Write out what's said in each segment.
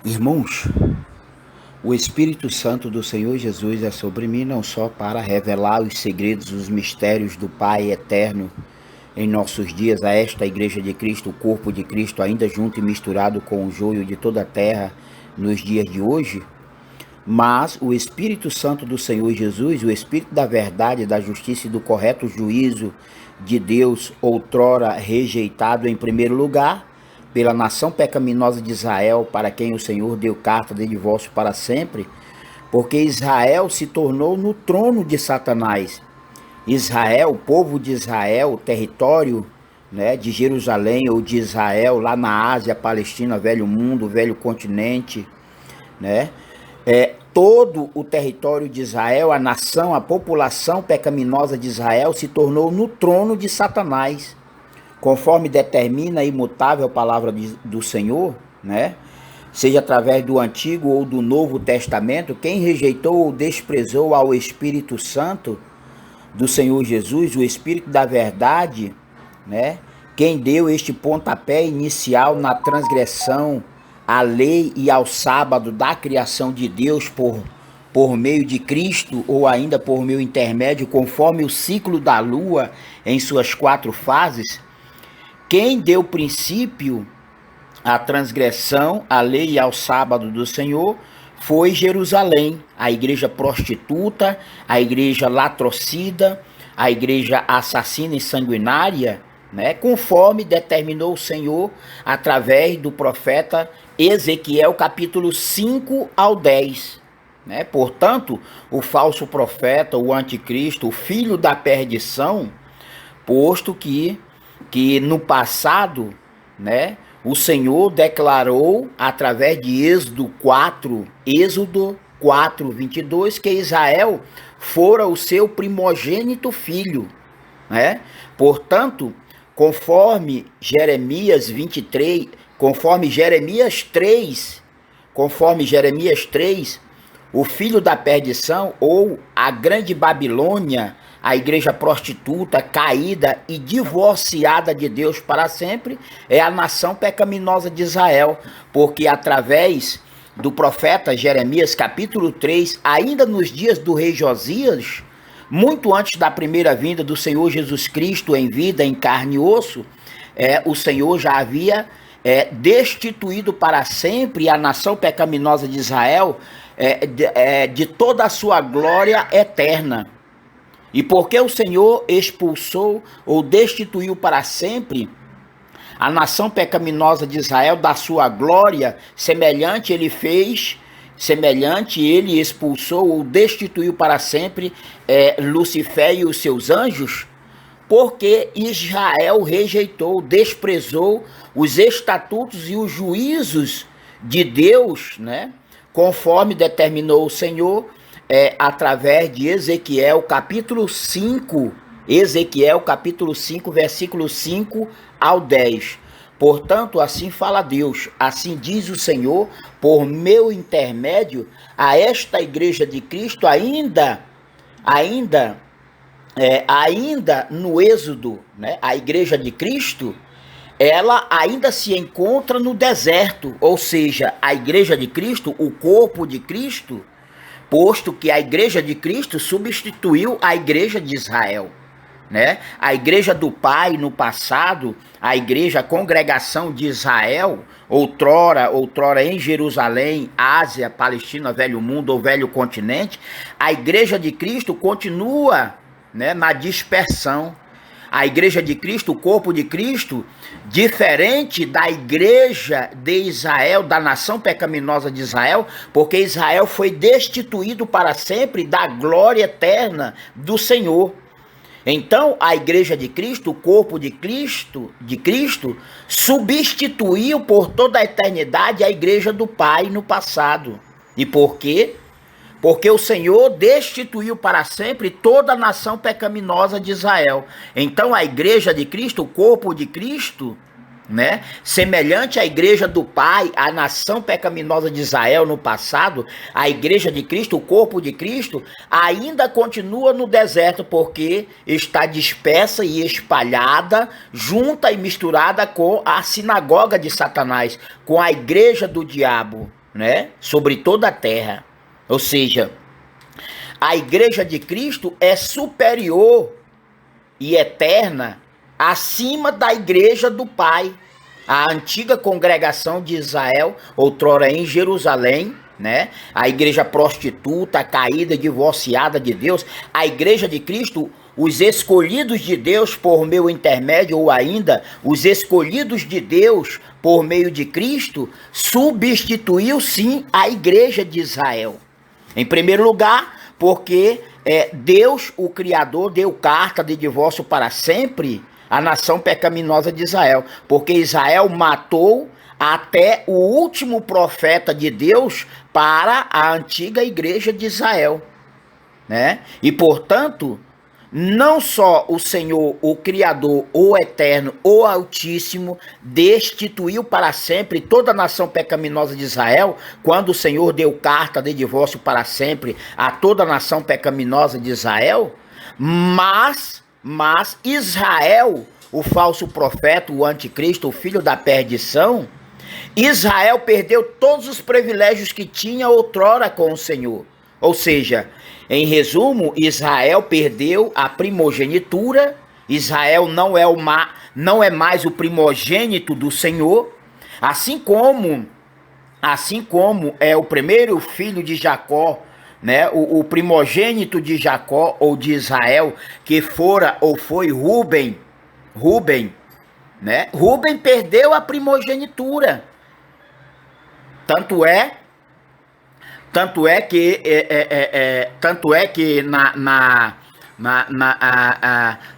Irmãos, o Espírito Santo do Senhor Jesus é sobre mim não só para revelar os segredos, os mistérios do Pai eterno em nossos dias a esta Igreja de Cristo, o corpo de Cristo, ainda junto e misturado com o joio de toda a terra nos dias de hoje, mas o Espírito Santo do Senhor Jesus, o Espírito da verdade, da justiça e do correto juízo de Deus, outrora rejeitado em primeiro lugar pela nação pecaminosa de Israel, para quem o Senhor deu carta de divórcio para sempre, porque Israel se tornou no trono de Satanás. Israel, o povo de Israel, o território, né, de Jerusalém ou de Israel, lá na Ásia, Palestina, velho mundo, velho continente, né? Todo o território de Israel, a nação, a população pecaminosa de Israel se tornou no trono de Satanás, conforme determina a imutável palavra do Senhor, né? Seja através do Antigo ou do Novo Testamento, quem rejeitou ou desprezou ao Espírito Santo do Senhor Jesus, o Espírito da verdade, né? Quem deu este pontapé inicial na transgressão à lei e ao sábado da criação de Deus por meio de Cristo ou ainda por meio intermédio, conforme o ciclo da lua em suas 4 fases, quem deu princípio à transgressão, à lei e ao sábado do Senhor foi Jerusalém, a igreja prostituta, a igreja latrocida, a igreja assassina e sanguinária, né, conforme determinou o Senhor através do profeta Ezequiel, capítulo 5 ao 10. Né? Portanto, o falso profeta, o anticristo, o filho da perdição, posto que no passado, né, o Senhor declarou através de Êxodo 4, 22, que Israel fora o seu primogênito filho, né? Portanto, conforme Jeremias 23, conforme Jeremias 3, o filho da perdição ou a grande Babilônia, a igreja prostituta, caída e divorciada de Deus para sempre, é a nação pecaminosa de Israel, porque através do profeta Jeremias, capítulo 3, ainda nos dias do rei Josias, muito antes da primeira vinda do Senhor Jesus Cristo em vida, em carne e osso, o Senhor já havia destituído para sempre a nação pecaminosa de Israel de toda a sua glória eterna. E porque o Senhor expulsou ou destituiu para sempre a nação pecaminosa de Israel da sua glória, semelhante ele expulsou ou destituiu para sempre Lucifer e os seus anjos, porque Israel rejeitou, desprezou os estatutos e os juízos de Deus, né? Conforme determinou o Senhor, através de Ezequiel capítulo 5, versículo 5 ao 10. Portanto, assim fala Deus, assim diz o Senhor, por meu intermédio, a esta igreja de Cristo, ainda no Êxodo, né, a igreja de Cristo, ela ainda se encontra no deserto, ou seja, a igreja de Cristo, o corpo de Cristo, posto que a igreja de Cristo substituiu a igreja de Israel, né? A igreja do Pai no passado, a igreja, a congregação de Israel, outrora em Jerusalém, Ásia, Palestina, velho mundo ou velho continente, a igreja de Cristo continua, né, na dispersão. A igreja de Cristo, o corpo de Cristo, diferente da igreja de Israel, da nação pecaminosa de Israel, porque Israel foi destituído para sempre da glória eterna do Senhor. Então, a igreja de Cristo, o corpo de Cristo, substituiu por toda a eternidade a igreja do Pai no passado. E por quê? Porque o Senhor destituiu para sempre toda a nação pecaminosa de Israel. Então a igreja de Cristo, o corpo de Cristo, né, semelhante à igreja do Pai, a nação pecaminosa de Israel no passado, a igreja de Cristo, o corpo de Cristo, ainda continua no deserto, porque está dispersa e espalhada, junta e misturada com a sinagoga de Satanás, com a igreja do diabo. né, sobre toda a terra. Ou seja, a igreja de Cristo é superior e eterna acima da igreja do Pai. A antiga congregação de Israel, outrora em Jerusalém, né? A igreja prostituta, caída, divorciada de Deus. A igreja de Cristo, os escolhidos de Deus por meu intermédio, ou ainda os escolhidos de Deus por meio de Cristo, substituiu sim a igreja de Israel. Em primeiro lugar, porque Deus, o Criador, deu carta de divórcio para sempre à nação pecaminosa de Israel, porque Israel matou até o último profeta de Deus para a antiga igreja de Israel, né? E portanto, não só o Senhor, o Criador, o Eterno, o Altíssimo, destituiu para sempre toda a nação pecaminosa de Israel, quando o Senhor deu carta de divórcio para sempre a toda a nação pecaminosa de Israel, mas Israel, o falso profeta, o anticristo, o filho da perdição, Israel perdeu todos os privilégios que tinha outrora com o Senhor. Ou seja, em resumo, Israel perdeu a primogenitura. Israel não é mais o primogênito do Senhor, assim como é o primeiro filho de Jacó, né? O primogênito de Jacó ou de Israel, que foi Rúben, né? Rúben perdeu a primogenitura. Tanto é que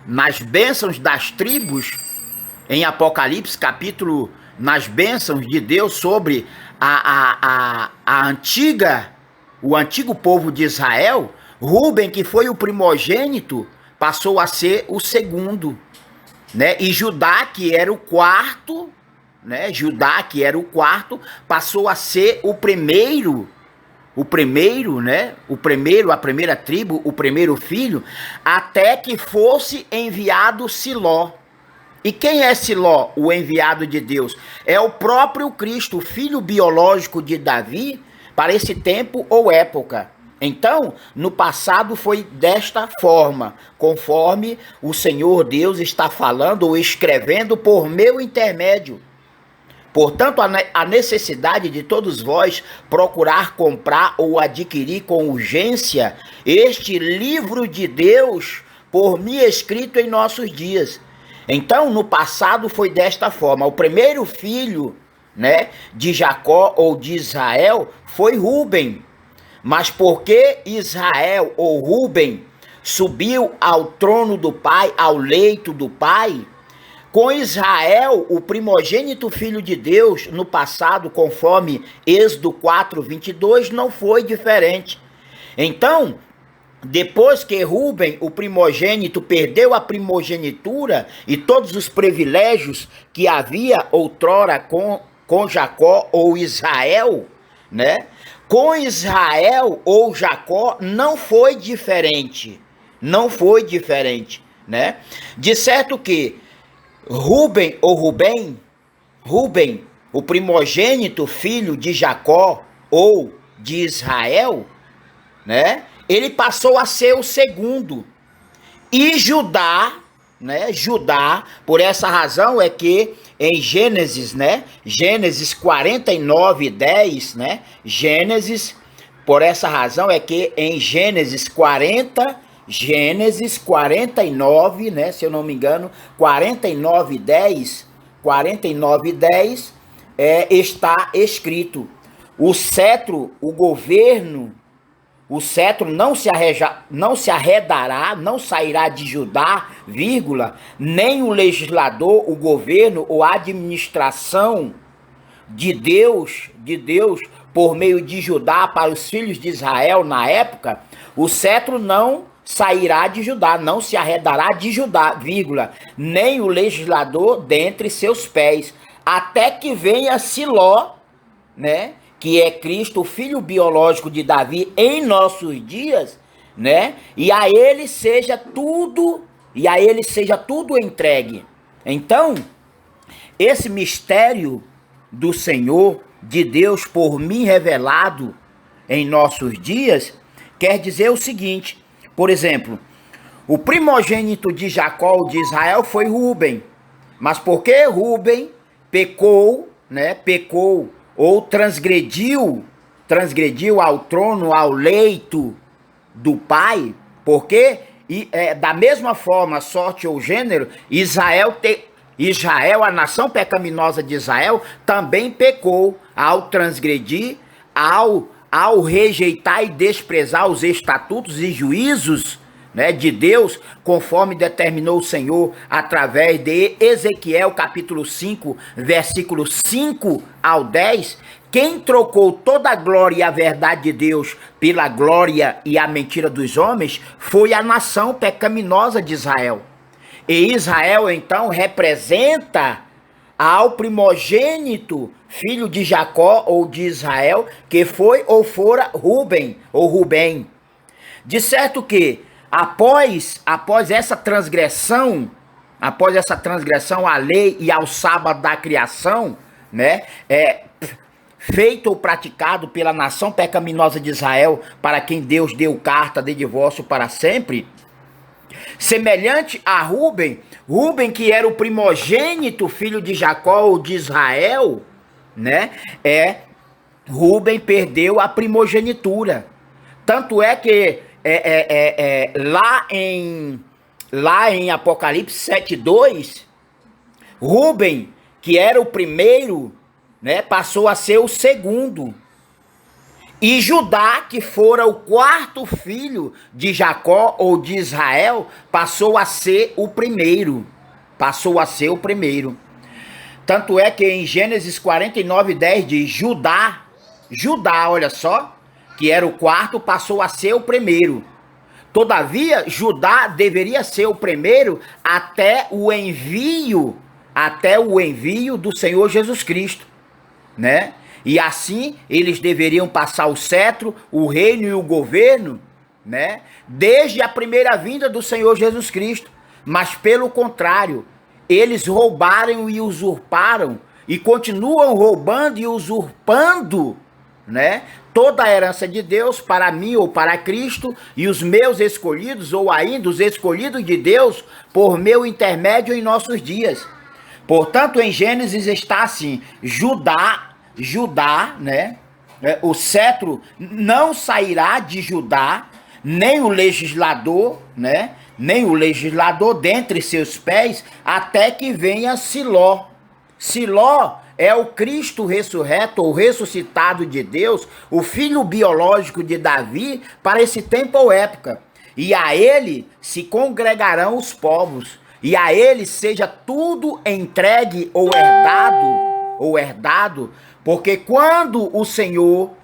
nas bênçãos das tribos, em Apocalipse, capítulo, nas bênçãos de Deus sobre o antigo povo de Israel, Rúben, que foi o primogênito, passou a ser o segundo, né? E Judá, que era o quarto, né? Judá, que era o quarto, passou a ser o primeiro, né? A primeira tribo, o primeiro filho, até que fosse enviado Siló. E quem é Siló, o enviado de Deus? É o próprio Cristo, o filho biológico de Davi, para esse tempo ou época. Então, no passado foi desta forma, conforme o Senhor Deus está falando ou escrevendo por meu intermédio. Portanto, a necessidade de todos vós procurar comprar ou adquirir com urgência este livro de Deus por mim escrito em nossos dias. Então, no passado foi desta forma. O primeiro filho, né, de Jacó ou de Israel foi Rúben. Mas porque Israel ou Rúben subiu ao trono do pai, ao leito do pai, com Israel, o primogênito filho de Deus, no passado, conforme Êxodo 4:22, não foi diferente. Então, depois que Rúben, o primogênito, perdeu a primogenitura e todos os privilégios que havia outrora com Jacó ou Israel, né? Com Israel ou Jacó não foi diferente. Não foi diferente, né? De certo que Rúben, o primogênito filho de Jacó ou de Israel, né? Ele passou a ser o segundo. E Judá, né? Judá, por essa razão é que em Gênesis, né? Gênesis 49:10, né? Gênesis, por essa razão é que em Gênesis 49, né? Se eu não me engano, 49:10, está escrito: o cetro, o governo, o cetro não se arredará, não sairá de Judá, vírgula, nem o legislador, o governo ou a administração de Deus, por meio de Judá para os filhos de Israel na época, o cetro não sairá de Judá, não se arredará de Judá, vírgula, nem o legislador dentre seus pés, até que venha Siló, né? Que é Cristo, o filho biológico de Davi em nossos dias, né? E a ele seja tudo entregue. Então, esse mistério do Senhor, de Deus por mim revelado em nossos dias, quer dizer o seguinte, por exemplo, o primogênito de Jacó, de Israel, foi Rúben. Mas porque Rúben pecou, né? Pecou ou transgrediu ao trono, ao leito do pai, porque da mesma forma, sorte ou gênero, Israel, a nação pecaminosa de Israel, também pecou ao transgredir, ao rejeitar e desprezar os estatutos e juízos, né, de Deus, conforme determinou o Senhor através de Ezequiel capítulo 5, versículos 5 ao 10, quem trocou toda a glória e a verdade de Deus pela glória e a mentira dos homens foi a nação pecaminosa de Israel. E Israel, então, representa ao primogênito, filho de Jacó ou de Israel, que foi ou fora Rúben ou Rubem. De certo que, após essa transgressão à lei e ao sábado da criação, né, feito ou praticado pela nação pecaminosa de Israel, para quem Deus deu carta de divórcio para sempre, semelhante a Rúben que era o primogênito filho de Jacó ou de Israel, né, Rúben perdeu a primogenitura. Tanto é que lá em Apocalipse 7:2, Rúben, que era o primeiro, né, passou a ser o segundo. E Judá, que fora o quarto filho de Jacó ou de Israel, passou a ser o primeiro. Tanto é que em Gênesis 49:10 diz Judá, olha só, que era o quarto, passou a ser o primeiro. Todavia, Judá deveria ser o primeiro até o envio do Senhor Jesus Cristo, né? E assim eles deveriam passar o cetro, o reino e o governo, né? Desde a primeira vinda do Senhor Jesus Cristo. Mas pelo contrário, eles roubaram e usurparam e continuam roubando e usurpando, né, toda a herança de Deus para mim ou para Cristo e os meus escolhidos ou ainda os escolhidos de Deus por meu intermédio em nossos dias. Portanto, em Gênesis está assim, Judá, né, o cetro não sairá de Judá, nem o legislador, né, nem o legislador dentre seus pés, até que venha Siló. Siló é o Cristo ressurreto ou ressuscitado de Deus, o filho biológico de Davi para esse tempo ou época. E a ele se congregarão os povos, e a ele seja tudo entregue ou herdado, porque quando o Senhor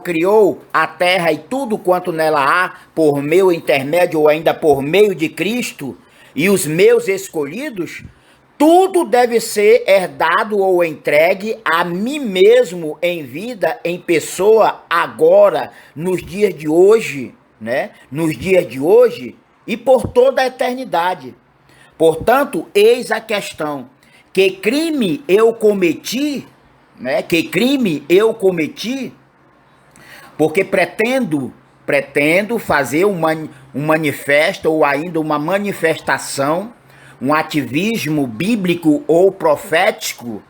criou a terra e tudo quanto nela há, por meu intermédio ou ainda por meio de Cristo, e os meus escolhidos, tudo deve ser herdado ou entregue a mim mesmo em vida, em pessoa, agora, nos dias de hoje, né? Nos dias de hoje e por toda a eternidade. Portanto, eis a questão: que crime eu cometi, né? Que crime eu cometi, porque pretendo fazer um manifesto ou ainda uma manifestação, um ativismo bíblico ou profético,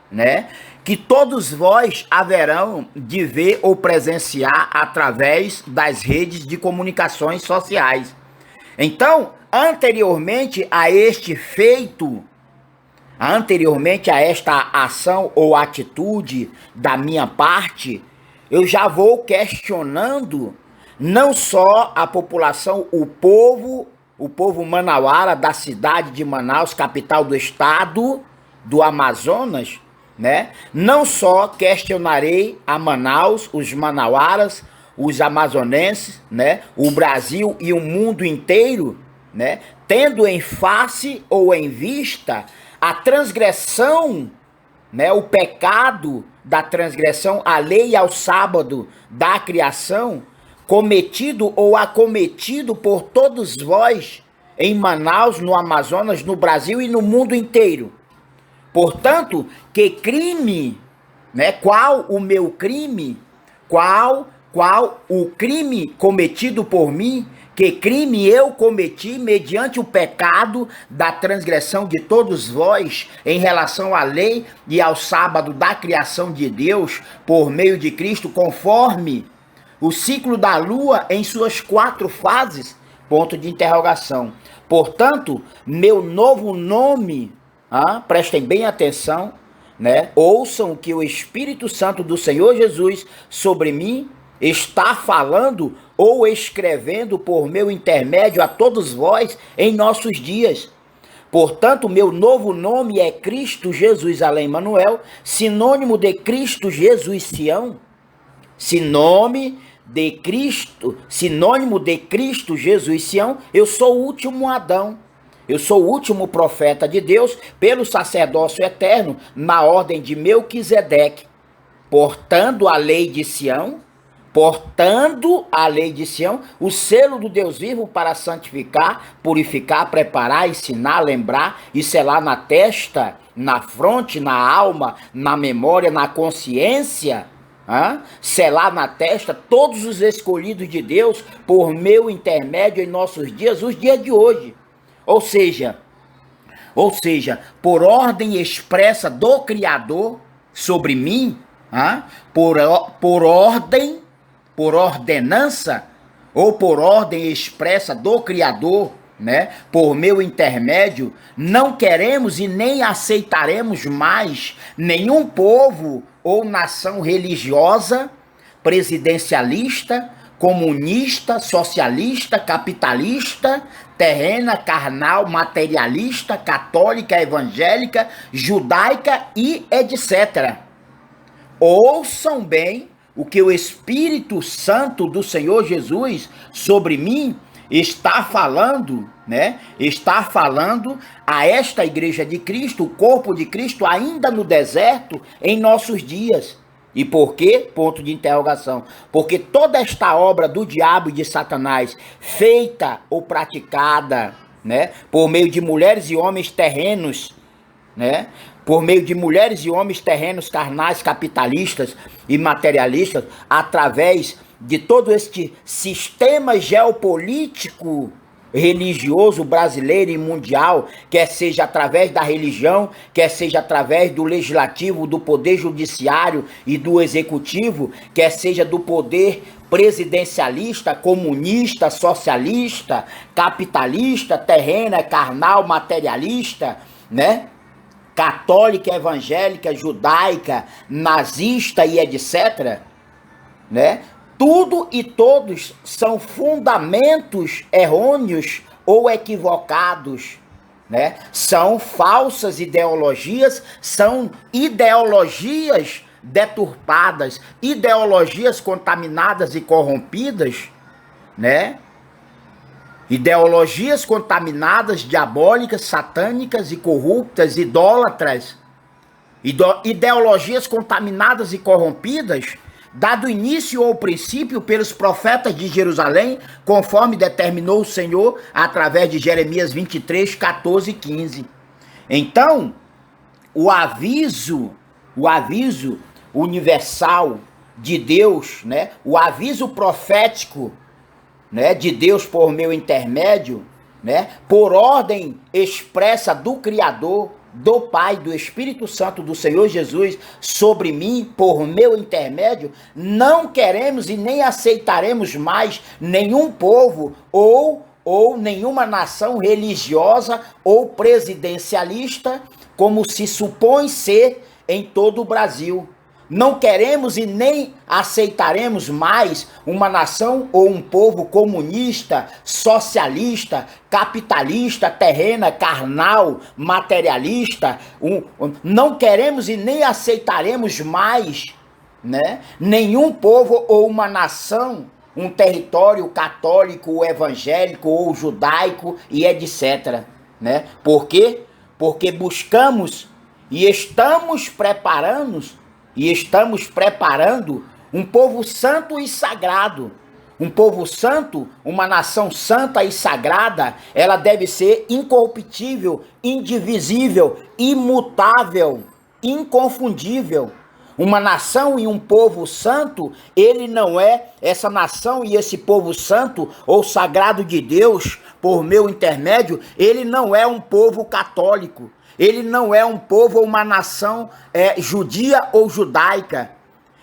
né, que todos vós haverão de ver ou presenciar através das redes de comunicações sociais. Então, anteriormente a esta ação ou atitude da minha parte, eu já vou questionando não só a população, o povo manauara da cidade de Manaus, capital do estado do Amazonas, né? Não só questionarei a Manaus, os manauaras, os amazonenses, né? O Brasil e o mundo inteiro, né? Tendo em face ou em vista a transgressão, né? O pecado da transgressão à lei e ao sábado da criação, cometido ou acometido por todos vós em Manaus, no Amazonas, no Brasil e no mundo inteiro. Portanto, que crime né? Qual o meu crime? Qual o crime cometido por mim? Que crime eu cometi mediante o pecado da transgressão de todos vós em relação à lei e ao sábado da criação de Deus por meio de Cristo, conforme o ciclo da lua em suas 4 fases? Ponto de interrogação. Portanto, meu novo nome, prestem bem atenção, né? Ouçam o que o Espírito Santo do Senhor Jesus sobre mim está falando ou escrevendo por meu intermédio a todos vós em nossos dias. Portanto, meu novo nome é Cristo Jesus Além Manuel, sinônimo de Cristo Jesus Sião, sinônimo de Cristo Jesus Sião. Eu sou o último Adão. Eu sou o último profeta de Deus pelo sacerdócio eterno na ordem de Melquisedeque, portando a lei de Sião, o selo do Deus vivo para santificar, purificar, preparar, ensinar, lembrar e selar na testa, na fronte, na alma, na memória, na consciência, selar na testa todos os escolhidos de Deus por meu intermédio em nossos dias, os dias de hoje. Ou seja, por ordem expressa do Criador sobre mim, por ordenança ou por ordem expressa do Criador, né? Por meu intermédio, não queremos e nem aceitaremos mais nenhum povo ou nação religiosa, presidencialista, comunista, socialista, capitalista, terrena, carnal, materialista, católica, evangélica, judaica e etc. Ouçam bem o que o Espírito Santo do Senhor Jesus sobre mim está falando, né? Está falando a esta igreja de Cristo, o corpo de Cristo, ainda no deserto, em nossos dias. E por quê? Ponto de interrogação. Porque toda esta obra do diabo e de Satanás, feita ou praticada, né, por meio de mulheres e homens terrenos, né, por meio de mulheres e homens terrenos, carnais, capitalistas e materialistas, através de todo este sistema geopolítico religioso brasileiro e mundial, quer seja através da religião, quer seja através do legislativo, do poder judiciário e do executivo, quer seja do poder presidencialista, comunista, socialista, capitalista, terrena, carnal, materialista, né? Católica, evangélica, judaica, nazista e etc., né? Tudo e todos são fundamentos errôneos ou equivocados, né? São falsas ideologias, são ideologias deturpadas, ideologias contaminadas e corrompidas, né? Ideologias contaminadas, diabólicas, satânicas e corruptas, idólatras, ideologias contaminadas e corrompidas, dado início ou princípio pelos profetas de Jerusalém, conforme determinou o Senhor através de Jeremias 23, 14 e 15. Então, o aviso universal de Deus, né? O aviso profético, né, de Deus por meu intermédio, né, por ordem expressa do Criador, do Pai, do Espírito Santo do Senhor Jesus sobre mim, por meu intermédio, não queremos e nem aceitaremos mais nenhum povo ou nenhuma nação religiosa ou presidencialista, como se supõe ser em todo o Brasil. Não queremos e nem aceitaremos mais uma nação ou um povo comunista, socialista, capitalista, terrena, carnal, materialista. Não queremos e nem aceitaremos mais, né, nenhum povo ou uma nação, um território católico, evangélico ou judaico e etc. Né? Por quê? Porque buscamos e estamos preparando um povo santo e sagrado. Um povo santo, uma nação santa e sagrada, ela deve ser incorruptível, indivisível, imutável, inconfundível. Uma nação e um povo santo, ele não é essa nação e esse povo santo, ou sagrado de Deus, por meu intermédio, ele não é um povo católico, ele não é um povo ou uma nação judia ou judaica.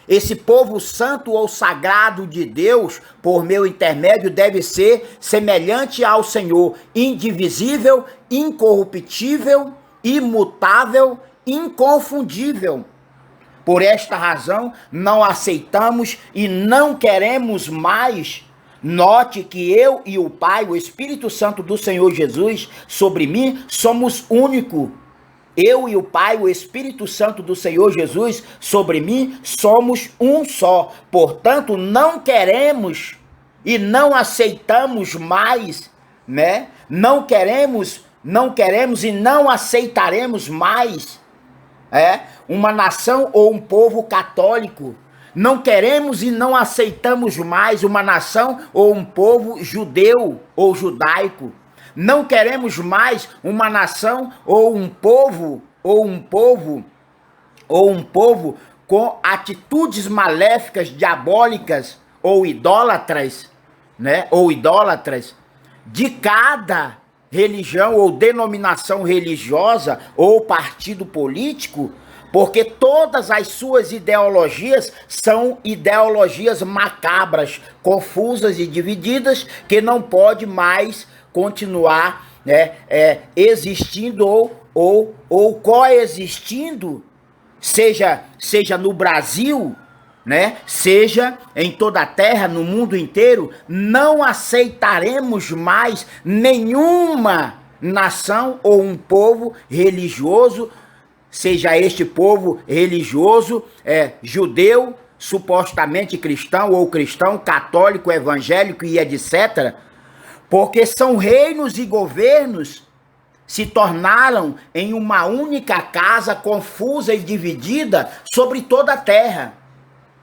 Esse povo santo ou sagrado de Deus, por meu intermédio, deve ser semelhante ao Senhor, indivisível, incorruptível, imutável, inconfundível. Por esta razão, não aceitamos e não queremos mais. Note que eu e o Pai, o Espírito Santo do Senhor Jesus, sobre mim, somos único. Eu e o Pai, o Espírito Santo do Senhor Jesus, sobre mim, somos um só. Portanto, não queremos e não aceitamos mais, né? Não queremos e não aceitaremos mais uma nação ou um povo católico. Não queremos e não aceitamos mais uma nação ou um povo judeu ou judaico. Não queremos mais uma nação ou um povo com atitudes maléficas, diabólicas ou idólatras, né? Ou idólatras de cada religião ou denominação religiosa ou partido político, porque todas as suas ideologias são ideologias macabras, confusas e divididas, que não pode mais continuar existindo ou coexistindo, seja no Brasil, né? Seja em toda a terra, no mundo inteiro. Não aceitaremos mais nenhuma nação ou um povo religioso, seja este povo religioso judeu, supostamente cristão, ou cristão, católico, evangélico e etc., porque são reinos e governos se tornaram em uma única casa confusa e dividida sobre toda a terra.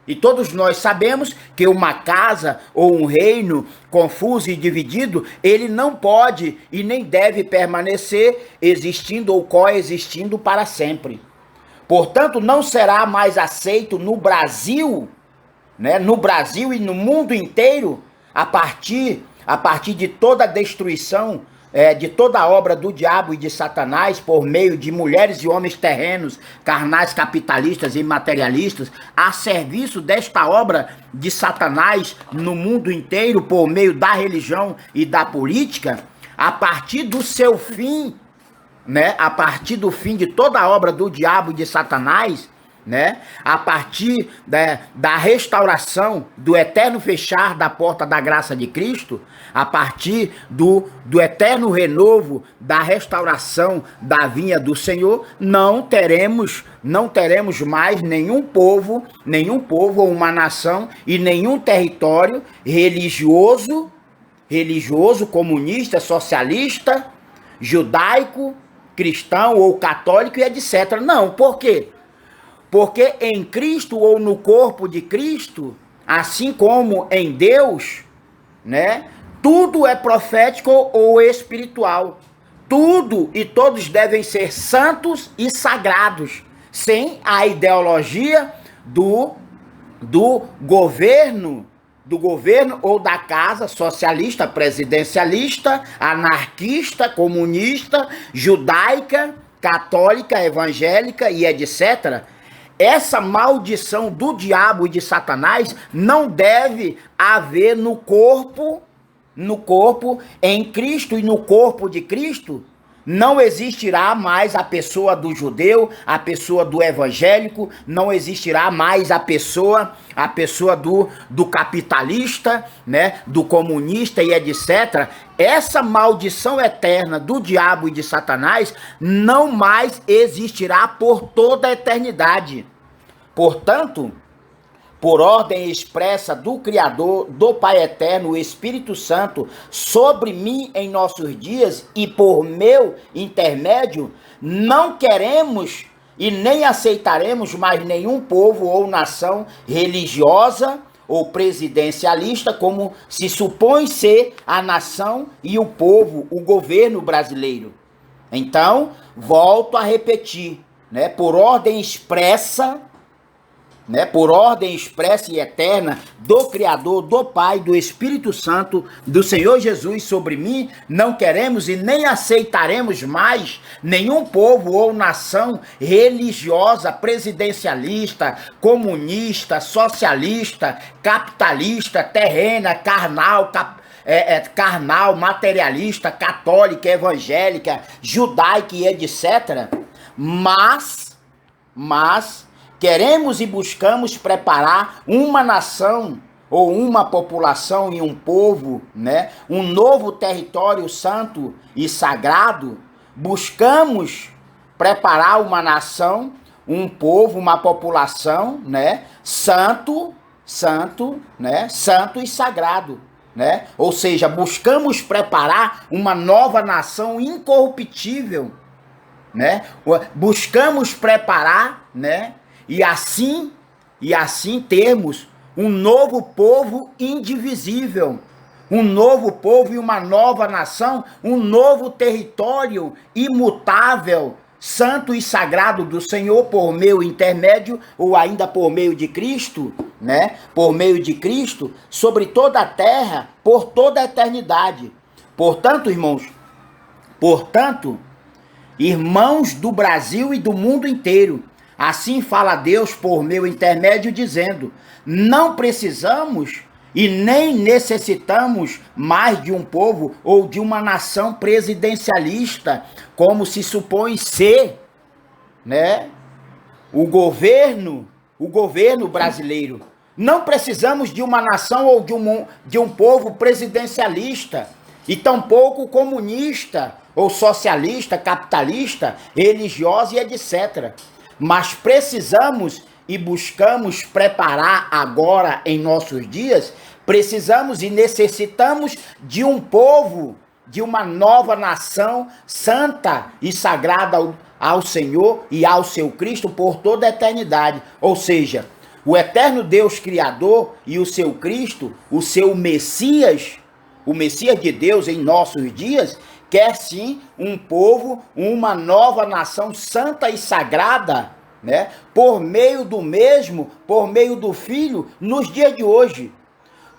E todos nós sabemos que uma casa ou um reino confuso e dividido, ele não pode e nem deve permanecer existindo ou coexistindo para sempre. Portanto, não será mais aceito no Brasil, né? No Brasil e no mundo inteiro, a partir de toda a destruição, de toda a obra do diabo e de Satanás, por meio de mulheres e homens terrenos, carnais, capitalistas e materialistas, a serviço desta obra de Satanás no mundo inteiro, por meio da religião e da política, a partir do seu fim, né? A partir do fim de toda a obra do diabo e de Satanás, né? A partir da restauração, do eterno fechar da porta da graça de Cristo, a partir do eterno renovo, da restauração da vinha do Senhor, não teremos mais nenhum povo ou uma nação e nenhum território religioso, comunista, socialista, judaico, cristão ou católico e etc. Não, por quê? Porque em Cristo ou no corpo de Cristo, assim como em Deus, né? Tudo é profético ou espiritual. Tudo e todos devem ser santos e sagrados, sem a ideologia do governo ou da casa socialista, presidencialista, anarquista, comunista, judaica, católica, evangélica e etc. Essa maldição do diabo e de Satanás não deve haver no corpo, em Cristo e no corpo de Cristo. Não existirá mais a pessoa do judeu, a pessoa do evangélico, não existirá mais a pessoa do capitalista, né, do comunista e etc. Essa maldição eterna do diabo e de Satanás não mais existirá por toda a eternidade. Portanto, por ordem expressa do Criador, do Pai Eterno, o Espírito Santo, sobre mim em nossos dias e por meu intermédio, não queremos e nem aceitaremos mais nenhum povo ou nação religiosa ou presidencialista, como se supõe ser a nação e o povo, o governo brasileiro. Então, volto a repetir, né, por ordem expressa né, por ordem expressa e eterna do Criador, do Pai, do Espírito Santo, do Senhor Jesus sobre mim, não queremos e nem aceitaremos mais nenhum povo ou nação religiosa, presidencialista, comunista, socialista, capitalista, terrena, carnal, carnal, materialista, católica, evangélica, judaica e etc. Mas queremos e buscamos preparar uma nação ou uma população e um povo, né? Um novo território santo e sagrado. Buscamos preparar uma nação, um povo, uma população, né? Santo, né? Santo e sagrado, né? Ou seja, buscamos preparar uma nova nação incorruptível, né? Buscamos preparar, né? E assim termos um novo povo indivisível, um novo povo e uma nova nação, um novo território imutável, santo e sagrado do Senhor por meio intermédio ou ainda por meio de Cristo, né? Por meio de Cristo, sobre toda a terra, por toda a eternidade. Portanto, irmãos do Brasil e do mundo inteiro, assim fala Deus por meu intermédio, dizendo: não precisamos e nem necessitamos mais de um povo ou de uma nação presidencialista, como se supõe ser, né? O governo brasileiro. Não precisamos de uma nação ou de um povo presidencialista, e tampouco comunista ou socialista, capitalista, religiosa e etc. Mas precisamos e buscamos preparar agora em nossos dias, precisamos e necessitamos de um povo, de uma nova nação santa e sagrada ao Senhor e ao seu Cristo por toda a eternidade. Ou seja, o eterno Deus Criador e o seu Cristo, o seu Messias, o Messias de Deus em nossos dias, quer sim um povo, uma nova nação santa e sagrada, né? Por meio do Filho, nos dias de hoje.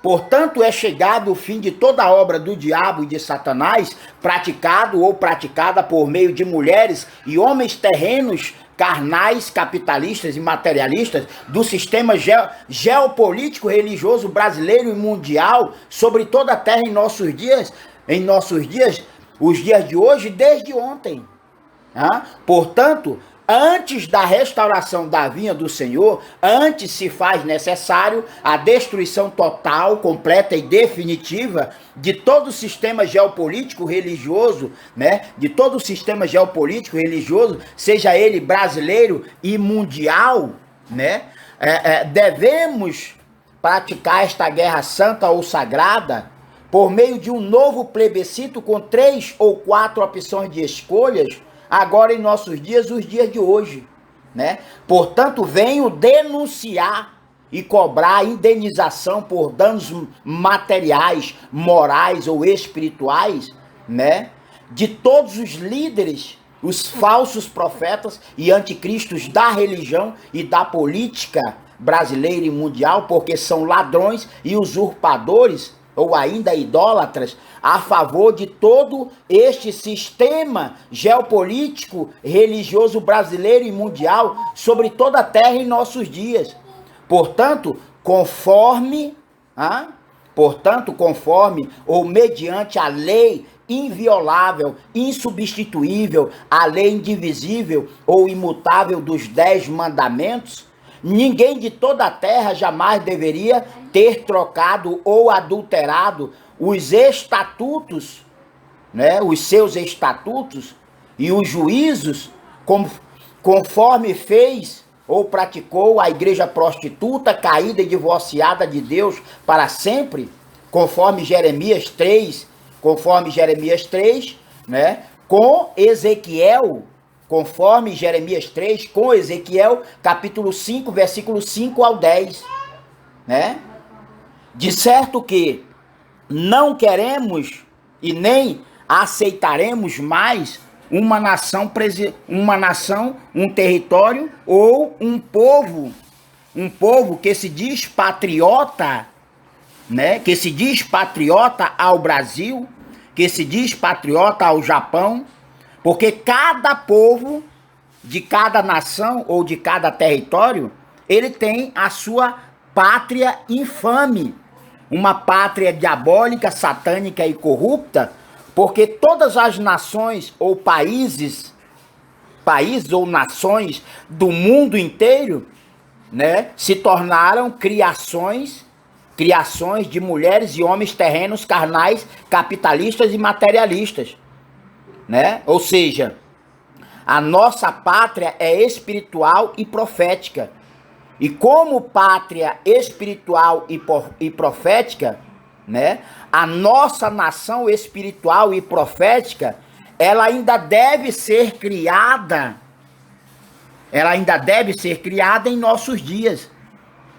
Portanto, é chegado o fim de toda a obra do diabo e de Satanás, praticado ou praticada por meio de mulheres e homens terrenos, carnais, capitalistas e materialistas do sistema geopolítico, religioso, brasileiro e mundial sobre toda a terra em nossos dias, os dias de hoje, desde ontem. Portanto, antes da restauração da vinha do Senhor, antes se faz necessário a destruição total, completa e definitiva de todo o sistema geopolítico religioso, né? De todo o sistema geopolítico religioso, seja ele brasileiro e mundial, né? Devemos praticar esta guerra santa ou sagrada por meio de um novo plebiscito com 3 ou 4 opções de escolhas, agora em nossos dias, os dias de hoje, né? Portanto, venho denunciar e cobrar indenização por danos materiais, morais ou espirituais, né? De todos os líderes, os falsos profetas e anticristos da religião e da política brasileira e mundial, porque são ladrões e usurpadores, ou ainda idólatras, a favor de todo este sistema geopolítico, religioso brasileiro e mundial sobre toda a terra em nossos dias. Portanto, conforme ou mediante a lei inviolável, insubstituível, a lei indivisível ou imutável dos 10 mandamentos, ninguém de toda a terra jamais deveria ter trocado ou adulterado os estatutos, né, os seus estatutos e os juízos, conforme fez ou praticou a igreja prostituta, caída e divorciada de Deus para sempre, conforme Jeremias 3, né, com Ezequiel, conforme Jeremias 3, com Ezequiel, capítulo 5, versículo 5 ao 10, né? De certo que não queremos e nem aceitaremos mais uma nação, um território ou um povo um povo que se diz patriota, né? Que se diz patriota ao Brasil, que se diz patriota ao Japão, porque cada povo de cada nação ou de cada território, ele tem a sua pátria infame, uma pátria diabólica, satânica e corrupta, porque todas as nações ou países ou nações do mundo inteiro, né, se tornaram criações de mulheres e homens terrenos, carnais, capitalistas e materialistas, né? Ou seja, a nossa pátria é espiritual e profética. E como pátria espiritual e profética, né, a nossa nação espiritual e profética, ela ainda deve ser criada. Ela ainda deve ser criada em nossos dias.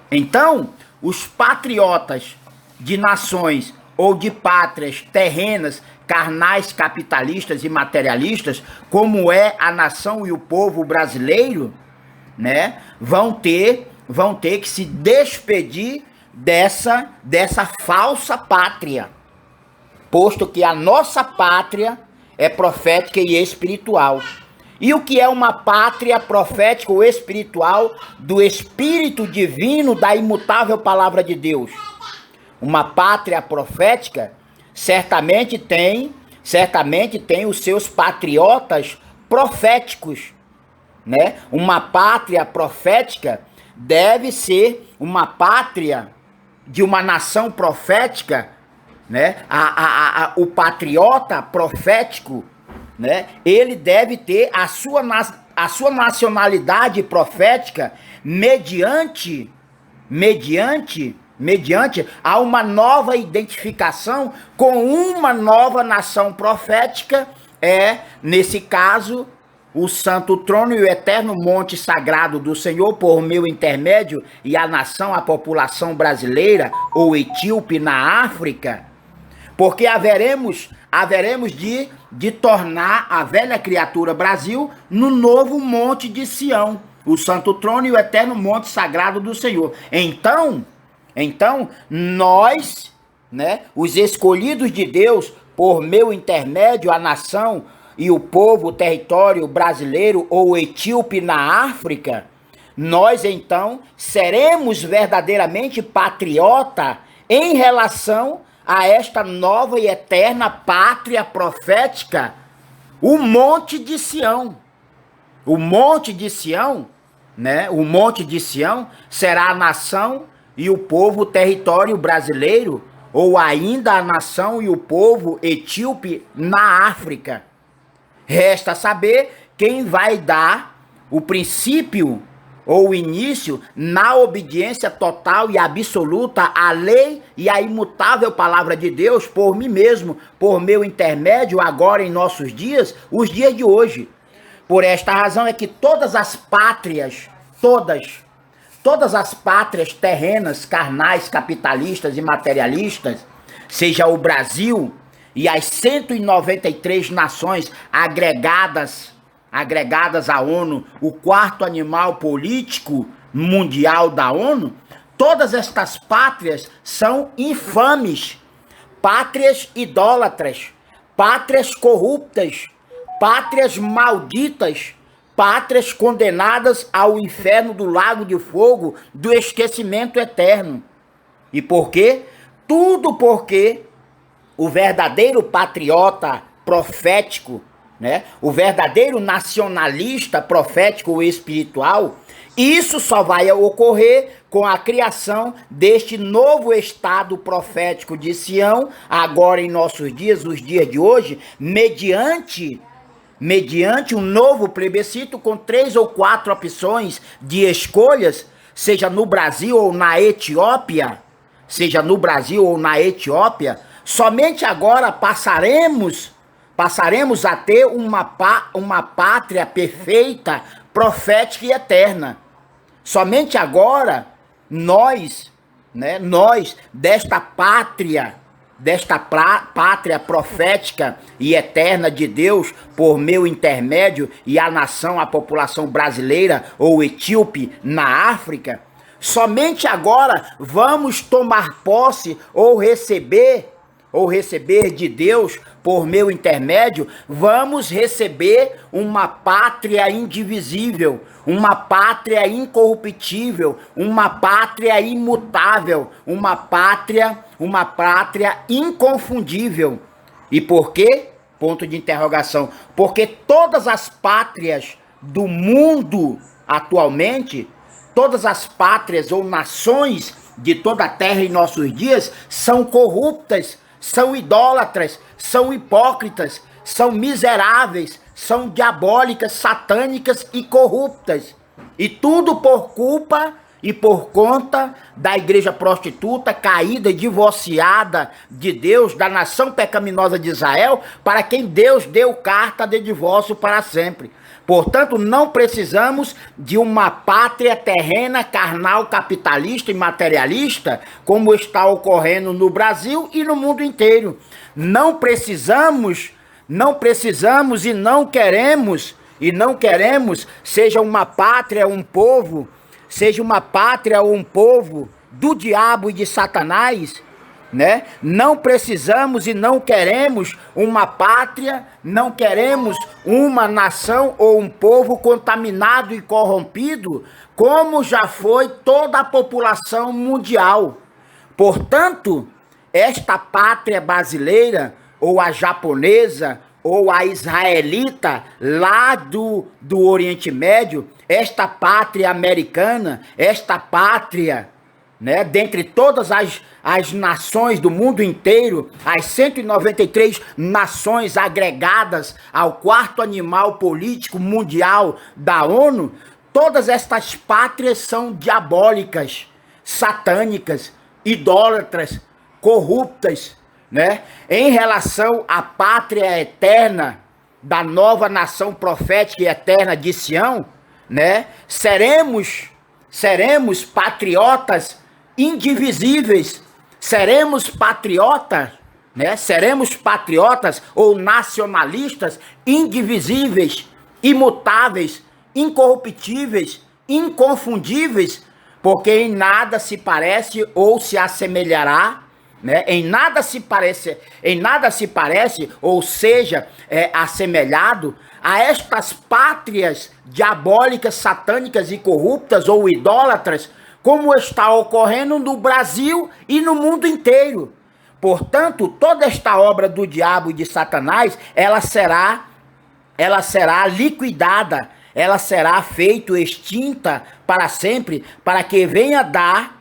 Então, os patriotas de nações ou de pátrias terrenas, carnais, capitalistas e materialistas, como é a nação e o povo brasileiro, né, vão ter que se despedir dessa falsa pátria, posto que a nossa pátria é profética e espiritual. E o que é uma pátria profética ou espiritual do Espírito Divino da imutável Palavra de Deus? Uma pátria profética certamente tem os seus patriotas proféticos, né? Uma pátria profética deve ser uma pátria de uma nação profética, né? O patriota profético, né? Ele deve ter a sua nacionalidade profética mediante a uma nova identificação com uma nova nação profética, nesse caso, o santo trono e o eterno monte sagrado do Senhor por meu intermédio, e a nação, a população brasileira ou etíope na África, porque haveremos de tornar a velha criatura Brasil no novo monte de Sião, o santo trono e o eterno monte sagrado do Senhor. Então nós, né, os escolhidos de Deus, por meu intermédio, a nação e o povo, o território brasileiro ou etíope na África, nós então seremos verdadeiramente patriota em relação a esta nova e eterna pátria profética, o Monte de Sião. O Monte de Sião, né? O Monte de Sião será a nação e o povo, o território brasileiro, ou ainda a nação e o povo etíope na África. Resta saber quem vai dar o princípio ou o início na obediência total e absoluta à lei e à imutável palavra de Deus por mim mesmo, por meu intermédio, agora em nossos dias, os dias de hoje. Por esta razão é que todas as pátrias terrenas, carnais, capitalistas e materialistas, seja o Brasil e as 193 nações agregadas à ONU, o quarto animal político mundial da ONU, todas estas pátrias são infames, pátrias idólatras, pátrias corruptas, pátrias malditas, pátrias condenadas ao inferno do lago de fogo do esquecimento eterno. E por quê? Tudo porque o verdadeiro patriota profético, né? O verdadeiro nacionalista profético e espiritual, isso só vai ocorrer com a criação deste novo estado profético de Sião, agora em nossos dias, os dias de hoje, mediante um novo plebiscito com 3 ou 4 opções de escolhas, seja no Brasil ou na Etiópia, somente agora passaremos a ter uma pátria perfeita, profética e eterna. Somente agora, nós, desta pátria profética e eterna de Deus, por meu intermédio, e a nação, a população brasileira ou etíope na África, Somente agora vamos tomar posse ou receber de Deus por meu intermédio, vamos receber uma pátria indivisível, uma pátria incorruptível, uma pátria imutável, uma pátria inconfundível. E por quê? Ponto de interrogação. Porque todas as pátrias do mundo atualmente, todas as pátrias ou nações de toda a terra em nossos dias são corruptas, são idólatras, são hipócritas, são miseráveis, são diabólicas, satânicas e corruptas. E tudo por culpa e por conta da igreja prostituta, caída e divorciada de Deus, da nação pecaminosa de Israel, para quem Deus deu carta de divórcio para sempre. Portanto, não precisamos de uma pátria terrena, carnal, capitalista e materialista, como está ocorrendo no Brasil e no mundo inteiro. Não precisamos e não queremos, seja uma pátria, um povo do diabo e de Satanás, né? Não precisamos e não queremos uma pátria, não queremos uma nação ou um povo contaminado e corrompido, como já foi toda a população mundial. Portanto, esta pátria brasileira, ou a japonesa, ou a israelita, lá do Oriente Médio, esta pátria americana, esta pátria, né, dentre todas as nações do mundo inteiro, as 193 nações agregadas ao quarto animal político mundial da ONU, todas estas pátrias são diabólicas, satânicas, idólatras, corruptas, né? Em relação à pátria eterna da nova nação profética e eterna de Sião, né? Seremos patriotas indivisíveis, seremos patriotas, né? Seremos patriotas ou nacionalistas indivisíveis, imutáveis, incorruptíveis, inconfundíveis, porque em nada se parece ou se assemelhará, né? Em nada se parece, ou seja, assemelhado a estas pátrias diabólicas, satânicas e corruptas ou idólatras, como está ocorrendo no Brasil e no mundo inteiro. Portanto, toda esta obra do diabo e de Satanás, ela será liquidada, ela será feita extinta para sempre, para que venha dar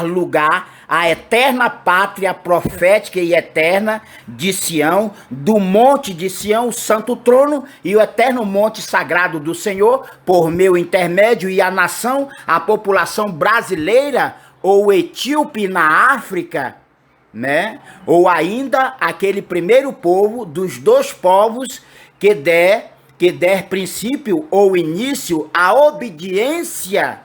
lugar à eterna pátria profética e eterna de Sião, do monte de Sião, o santo trono e o eterno monte sagrado do Senhor, por meu intermédio, e a nação, a população brasileira ou etíope na África, né? Ou ainda aquele primeiro povo dos dois povos que der princípio ou início à obediência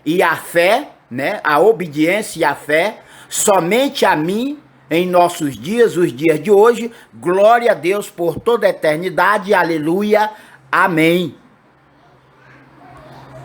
e à fé, né? A obediência e a fé somente a mim em nossos dias, os dias de hoje. Glória a Deus por toda a eternidade. Aleluia. Amém.